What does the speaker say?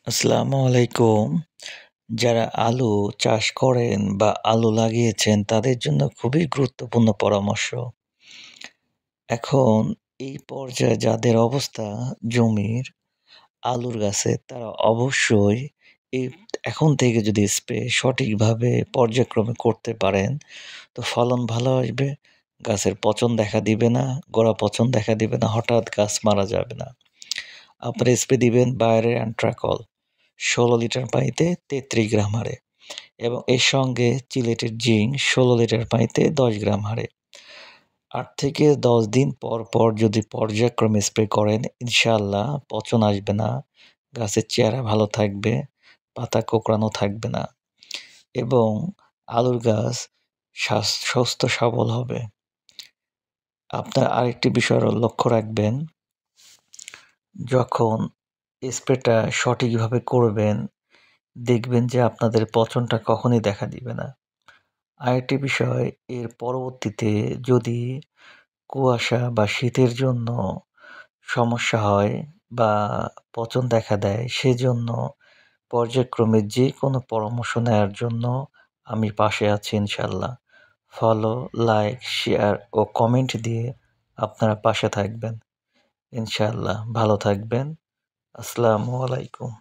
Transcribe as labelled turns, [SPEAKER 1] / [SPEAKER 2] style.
[SPEAKER 1] আসসালামু আলাইকুম। যারা আলু চাষ করেন বা আলু লাগিয়েছেন তাদের জন্য খুবই গুরুত্বপূর্ণ পরামর্শ। এখন এই পর্যায়ে যাদের অবস্থা জমির আলুর গাছে তারা অবশ্যই এই এখন থেকে যদি স্প্রে সঠিকভাবে পর্যায়ক্রমে করতে পারেন তো ফলন ভালো আসবে, গাছের পচন দেখা দিবে না, গোড়া পচন দেখা দিবে না, হঠাৎ গাছ মারা যাবে না। আপনারা স্প্রে দিবেন বায়ারের অ্যান্ট্রাকল ১৬ লিটার পানিতে ৩৩ গ্রাম হারে এবং এর সঙ্গে চিলেটের জিঙ্ক ১৬ লিটার পানিতে ১০ গ্রাম হারে ৮ থেকে ১০ দিন পর পর যদি পর্যায়ক্রমে স্প্রে করেন ইনশাআল্লাহ পচন আসবে না, গাছের চেহারা ভালো থাকবে, পাতা কোঁকড়ানো থাকবে না এবং আলুর গাছ সুস্থ সবল হবে। আপনার আরেকটি বিষয় লক্ষ্য রাখবেন, যখন স্প্রেটা সঠিকভাবে করবেন দেখবেন যে আপনাদের পচনটা কখনই দেখা দিবে না। আরেকটি বিষয়, এর পরবর্তীতে যদি কুয়াশা বা শীতের জন্য সমস্যা হয় বা পচন দেখা দেয় সেজন্য পর্যায়ক্রমে যেকোনো পরামর্শ নেওয়ার জন্য আমি পাশে আছি ইনশাআল্লাহ। ফলো, লাইক, শেয়ার ও কমেন্ট দিয়ে আপনারা পাশে থাকবেন। ইনশাআল্লাহ ভালো থাকবেন। আসসালামু আলাইকুম।